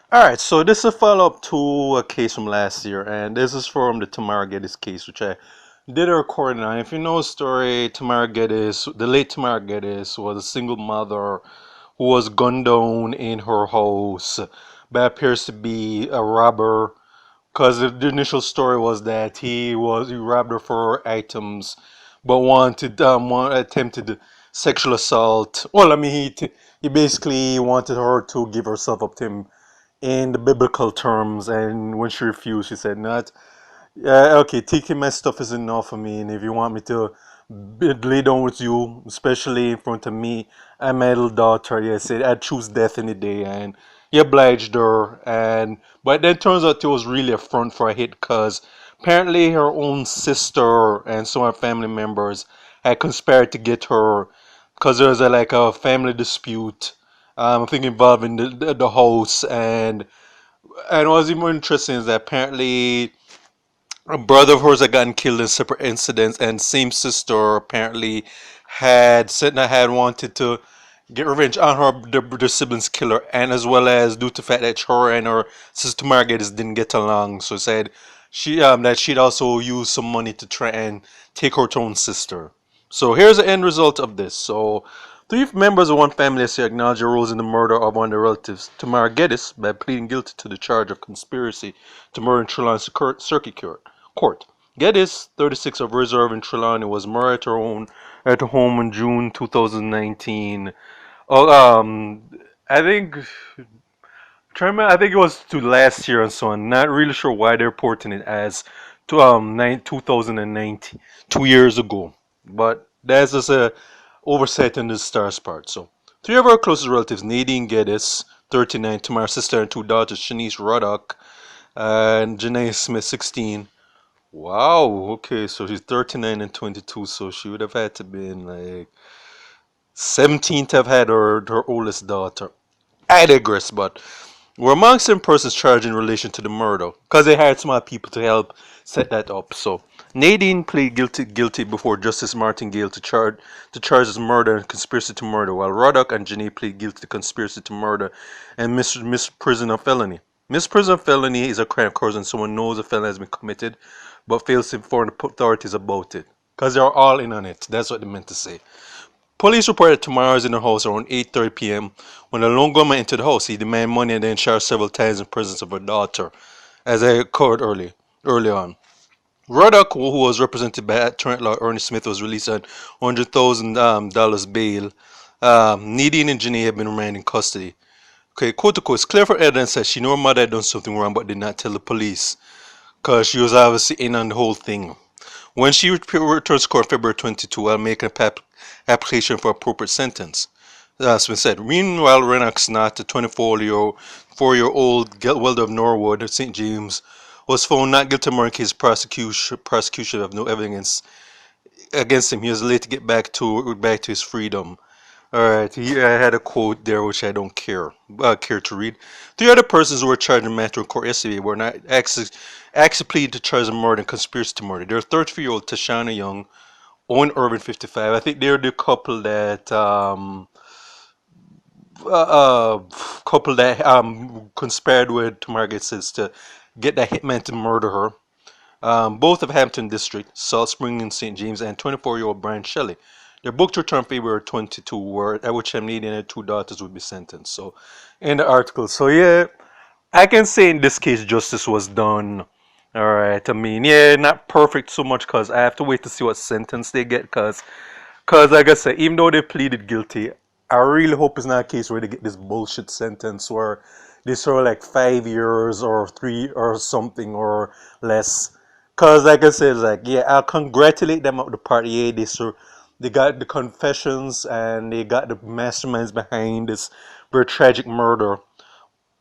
Alright, so this is a follow-up to a case from last year, and this is from the Tamara Geddes case, which I did a recording on. If you know the story, Tamara Geddes, the late Tamara Geddes, was a single mother who was gunned down in her house by appears to be a robber. Because the initial story was that he robbed her for her items, but attempted sexual assault. Well, I mean, he basically wanted her to give herself up to him in the biblical terms, and when she refused, she said, "Not, okay, taking my stuff is enough for me, and if you want me to lay down with you, especially in front of me and my little daughter, yeah, I said I'd choose death any day," and he obliged her, and but then it turns out it was really a front for a hit, because apparently her own sister and some of her family members had conspired to get her, because there was like a family dispute, I think involving the house, and what's even more interesting is that apparently a brother of hers had gotten killed in separate incidents, and same sister apparently had wanted to get revenge on her siblings' killer, and as well as due to the fact that her and her sister Margaret didn't get along, so said that she'd also use some money to try and take her own sister. So here's the end result of this. So three members of one family has acknowledged their roles in the murder of one of their relatives, Tamara Geddes, by pleading guilty to the charge of conspiracy to murder in Trelawny Circuit Court. Geddes, 36, of Reserve in Trelawny, was murdered at her home in June 2019. Oh, I think I think it was to last year and so on. Not really sure why they're reporting it as to 2019, 2 years ago. But that's just a oversight on the star's part. So three of our closest relatives, Nadine Geddes, 39, Tamara's sister and two daughters, Shanice Ruddock and Janae Smith, 16. Wow, okay, so she's 39 and 22, so she would have had to be in like 17 to have had her oldest daughter. I digress, but were among some persons charged in relation to the murder, because they hired some other people to help set that up. So Nadine pleaded guilty before Justice Martin Gale to charges murder and conspiracy to murder, while Ruddock and Janae plead guilty to conspiracy to murder and misprision of felony. Misprision of felony is a crime occurs when someone knows a felony has been committed but fails to inform the authorities about it. Because they're all in on it. That's what they meant to say. Police reported Tamara was in her house around 8:30 p.m. when a lone gunman entered the house. He demanded money and then shot several times in presence of her daughter, as I occurred early on. Ruddock, who was represented by attorney law Ernie Smith, was released on $100,000 bail. Nadine and Janae have been remanded in custody. Okay, quote unquote, it's clear for evidence that she knew her mother had done something wrong but did not tell the police, because she was obviously in on the whole thing. When she returns to court February 22, I'll make an application for appropriate sentence. That's been said. Meanwhile, Rennox Knott, a 24-year-old welder of Norwood, St. James, was found not guilty of murder case prosecution of no evidence against him. He was late to get back to his freedom. Alright, I had a quote there which I don't care to read. Three other persons who were charged in Metro court yesterday were not actually pleaded to charge of murder and conspiracy to murder. They're 33-year-old Tashana Young, Owen Irvin, 55. I think they're the uh, couple that conspired with Tamara Geddes to get that hitman to murder her. Both of Hampton District, Salt Spring and St. James, and 24-year-old Brian Shelley. Their book to return February 22, at which time Nadine and her two daughters would be sentenced. So, in the article. So, yeah, I can say in this case justice was done. Alright, I mean, yeah, not perfect so much because I have to wait to see what sentence they get because like I said, even though they pleaded guilty, I really hope it's not a case where they get this bullshit sentence where they serve like 5 years or three or something or less. Cause like I said, like yeah, I'll congratulate them on the part. Yeah, they got the confessions and they got the masterminds behind this very tragic murder.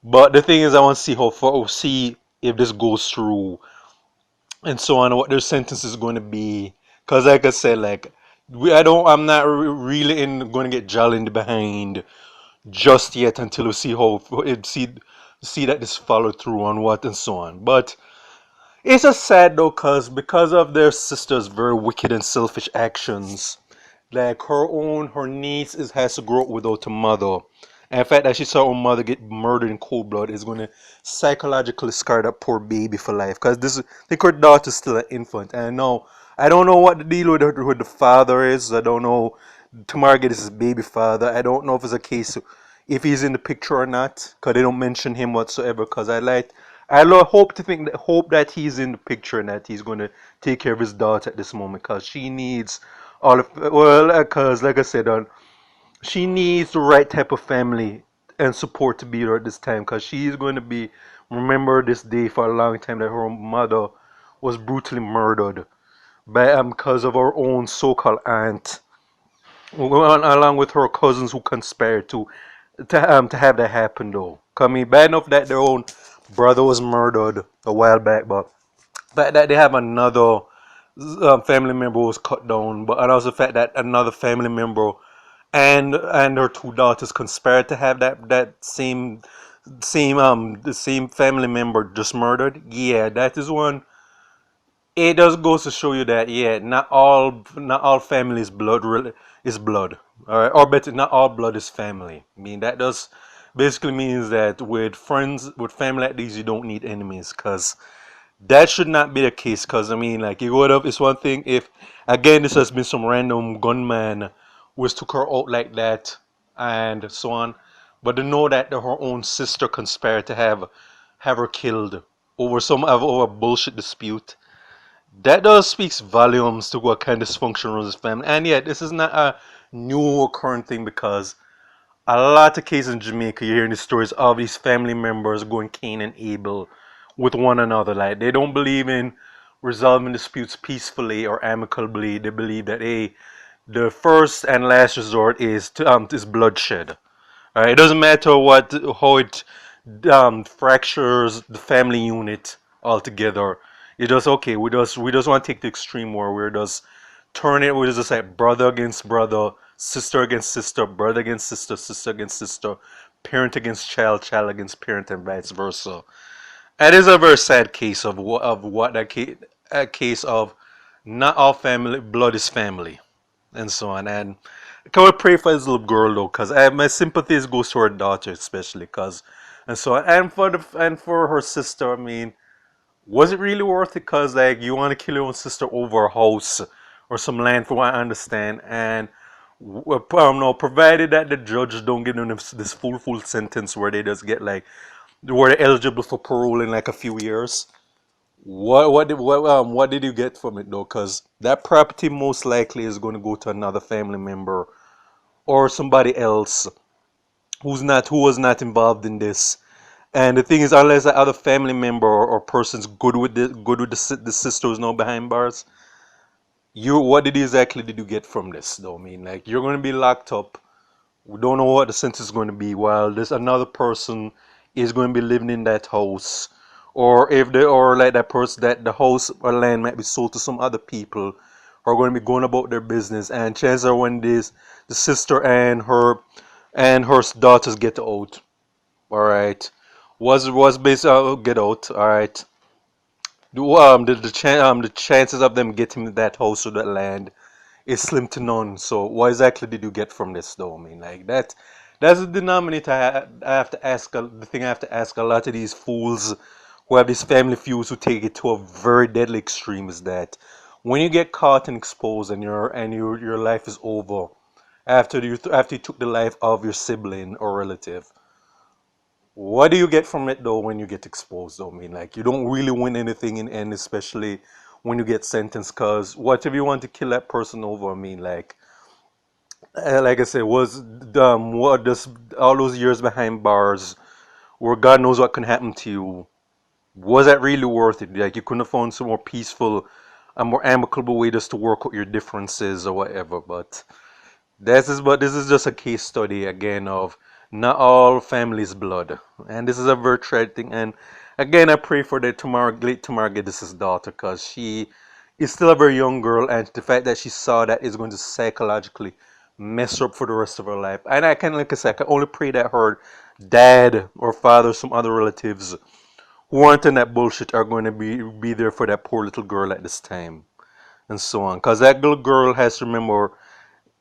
But the thing is, I want to see if this goes through and so on, what their sentence is going to be. Cause like I said, like I'm not really going to get jolly in the behind just yet until we see how see that this follow through on what and so on. But it's just sad though, because of their sister's very wicked and selfish actions, like her niece has to grow up without a mother, And the fact that she saw her mother get murdered in cold blood is going to psychologically scar that poor baby for life. Because this, I think her daughter's still an infant. And no, I don't know what the deal with the father is. I don't know Tamara Geddes' baby father. I don't know if it's a case if he's in the picture or not. Because they don't mention him whatsoever. Because hope that he's in the picture and that he's going to take care of his daughter at this moment. Because she needs all of, well, because like I said, she needs the right type of family and support to be there at this time because she's going to be remember this day for a long time that her mother was brutally murdered by because of her own so-called aunt, along with her cousins who conspired to have that happen though. I mean, bad enough that their own brother was murdered a while back, but that they have another family member was cut down, but and also the fact that another family member and her two daughters conspired to have that same the same family member just murdered. Yeah, that is one. It does goes to show you that yeah, not all families blood is blood. All right, or better, not all blood is family. I mean that does basically means that with friends with family like these you don't need enemies because that should not be the case because I mean, like, you would have. It's one thing if, again, this has been some random gunman was took her out like that and so on, but to know that her own sister conspired to have her killed over a bullshit dispute, that does speaks volumes to what kind of dysfunction runs his family. And yet, this is not a new occurring thing because a lot of cases in Jamaica, you're hearing the stories of these family members going Cain and Abel with one another. Like they don't believe in resolving disputes peacefully or amicably. They believe that the first and last resort is bloodshed. All right, it doesn't matter how it fractures the family unit altogether. It just okay. We just want to take the extreme where we're just turn it. We're just like brother against brother, sister against sister, brother against sister, sister against sister, parent against child, child against parent, and vice versa. That is a very sad case of what a case of not all family blood is family and so on. And can we pray for this little girl though? Because my sympathies goes to her daughter especially. Cause and so on. And for her sister. I mean, was it really worth it? Cause like you want to kill your own sister over a house or some land, from what I understand. And no, provided that the judge don't give them this full sentence where they just get like were they eligible for parole in like a few years. What did you get from it though? Because that property most likely is going to go to another family member or somebody else who was not involved in this. And the thing is, unless that other family member or person's good with the sister who's now behind bars, you what did exactly did you get from this though? I mean, like you're going to be locked up. We don't know what the sentence is going to be. While this another person is going to be living in that house, or if they or like that person that the house or land might be sold to some other people who are going to be going about their business. And chances are when this the sister and her daughters get out. All right, was based get out. All right. The chances of them getting that house or that land is slim to none. So what exactly did you get from this though? I mean, like that's the denominator I have to ask. The thing I have to ask a lot of these fools who have these family feuds who take it to a very deadly extreme is that when you get caught and exposed and your life is over after you took the life of your sibling or relative, what do you get from it though when you get exposed though? I mean, like you don't really win anything in the end, especially when you get sentenced. Cause what if you want to kill that person over? I mean, like I said, was what does all those years behind bars, where God knows what can happen to you, was that really worth it? Like you couldn't have found some more peaceful, a more amicable way just to work out your differences or whatever. But this is just a case study again of not all families blood, and this is a very tragic thing. And again, I pray for the late Tamara Geddes' daughter, because she is still a very young girl, and the fact that she saw that is going to psychologically mess her up for the rest of her life. And I can, like I said, I can only pray that her dad or father, some other relatives who aren't in that bullshit, are going to be there for that poor little girl at this time, and so on. Because that little girl has to remember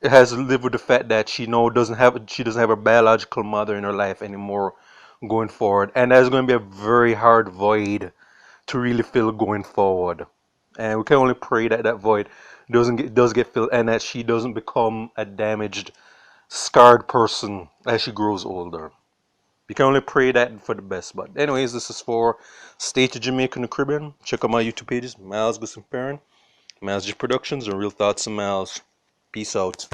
has to live with the fact that she doesn't have her biological mother in her life anymore going forward, and that's going to be a very hard void to really fill going forward. And we can only pray that that void does get filled, and that she doesn't become a damaged, scarred person as she grows older. You can only pray that for the best. But anyways, this is for State of Jamaica and the Caribbean. Check out my YouTube pages, Miles Gusson Perrin, Miles G Productions, and Real Thoughts and Miles. Peace out.